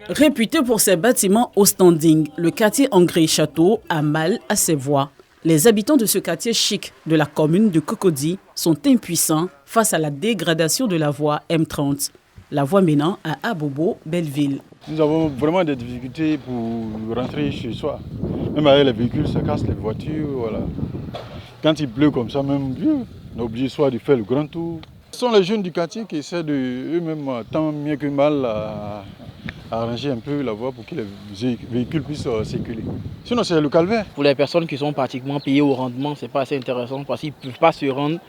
Réputé pour ses bâtiments au standing, le quartier Angré-Château a mal à ses voies. Les habitants de ce quartier chic de la commune de Cocody sont impuissants face à la dégradation de la voie M30, la voie menant à Abobo, Belleville. Nous avons vraiment des difficultés pour rentrer chez soi. Même avec les véhicules, ça casse les voitures. Voilà. Quand il pleut comme ça, même, on est obligé soit de faire le grand tour. Ce sont les jeunes du quartier qui essaient de eux-mêmes, tant mieux que mal, à arranger un peu la voie pour que les véhicules puissent circuler. Sinon, c'est le calvaire. Pour les personnes qui sont pratiquement payées au rendement, ce n'est pas assez intéressant parce qu'ils ne peuvent pas se rendre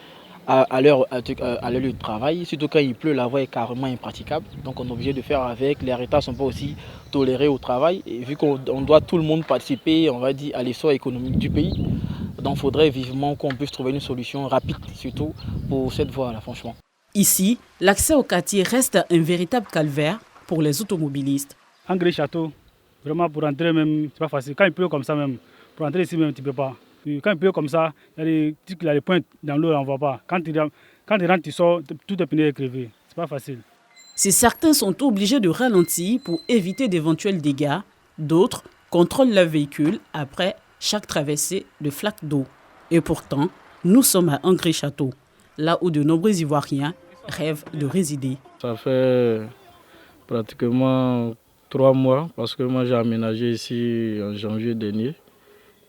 à leur lieu de travail. Surtout quand il pleut, la voie est carrément impraticable. Donc on est obligé de faire avec. Les retards ne sont pas aussi tolérés au travail. Et vu qu'on doit tout le monde participer, on va dire, à l'essor économique du pays, donc il faudrait vivement qu'on puisse trouver une solution rapide, surtout pour cette voie-là, franchement. Ici, l'accès au quartier reste un véritable calvaire pour les automobilistes. Angré-Château, vraiment pour entrer même, c'est pas facile. Quand il pleut comme ça même, pour entrer ici même, tu ne peux pas. Quand il pleut comme ça, il y a des points dans l'eau, on ne voit pas. Quand tu rentres, tu sors, tout est pneu est crevé. C'est pas facile. Si certains sont obligés de ralentir pour éviter d'éventuels dégâts, d'autres contrôlent leur véhicule après chaque traversée de flaques d'eau. Et pourtant, nous sommes à Angré-Château, là où de nombreux Ivoiriens rêvent de résider. Ça fait pratiquement 3 mois parce que moi j'ai aménagé ici en janvier dernier.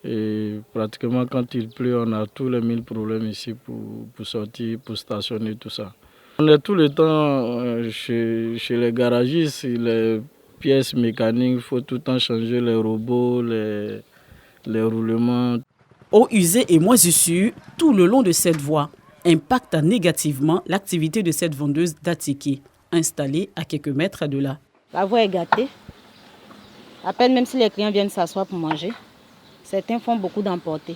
Et pratiquement quand il pleut, on a tous les 1000 problèmes ici pour sortir, pour stationner, tout ça. On est tout le temps chez les garagistes, les pièces mécaniques, il faut tout le temps changer les robots, les roulements. Eau usée et moisissure tout le long de cette voie impactent négativement l'activité de cette vendeuse d'attiqués, installée à quelques mètres de là. La voie est gâtée. À peine même si les clients viennent s'asseoir pour manger, certains font beaucoup d'emporter.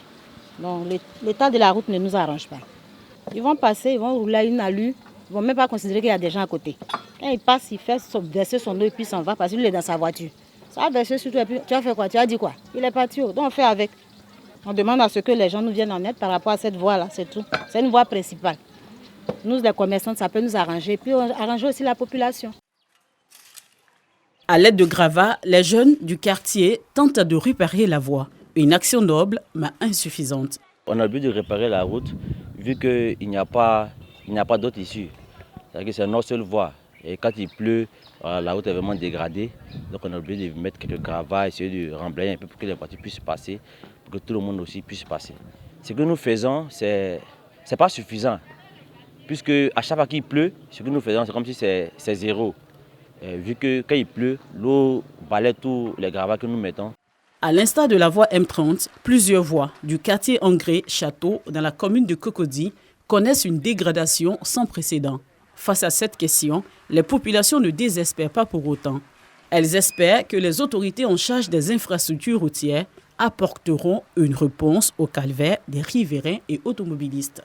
Donc l'état de la route ne nous arrange pas. Ils vont passer, ils vont rouler à une allure, ils ne vont même pas considérer qu'il y a des gens à côté. Quand il passe, il fait verser son eau et puis s'en va parce qu'il est dans sa voiture. Ça a versé sur toi et puis tu as fait quoi? Tu as dit quoi? Il est parti. Donc on fait avec. On demande à ce que les gens nous viennent en aide par rapport à cette voie-là, c'est tout. C'est une voie principale. Nous, les commerçants, ça peut nous arranger. Et puis arranger aussi la population. À l'aide de gravats, les jeunes du quartier tentent de réparer la voie. Une action noble, mais insuffisante. On a le but de réparer la route, vu qu'il n'y a pas d'autre issue. C'est-à-dire que c'est notre seule voie. Et quand il pleut, la route est vraiment dégradée. Donc on a obligé de mettre quelques gravats, essayer de remblayer un peu pour que les voitures puissent passer, pour que tout le monde aussi puisse passer. Ce que nous faisons, c'est pas suffisant. Puisque à chaque fois qu'il pleut, ce que nous faisons, c'est comme si c'est zéro. Vu que quand il pleut, l'eau balaie tous les gravats que nous mettons. À l'instar de la voie M30, plusieurs voies du quartier Angré-Château dans la commune de Cocody connaissent une dégradation sans précédent. Face à cette question, les populations ne désespèrent pas pour autant. Elles espèrent que les autorités en charge des infrastructures routières apporteront une réponse au calvaire des riverains et automobilistes.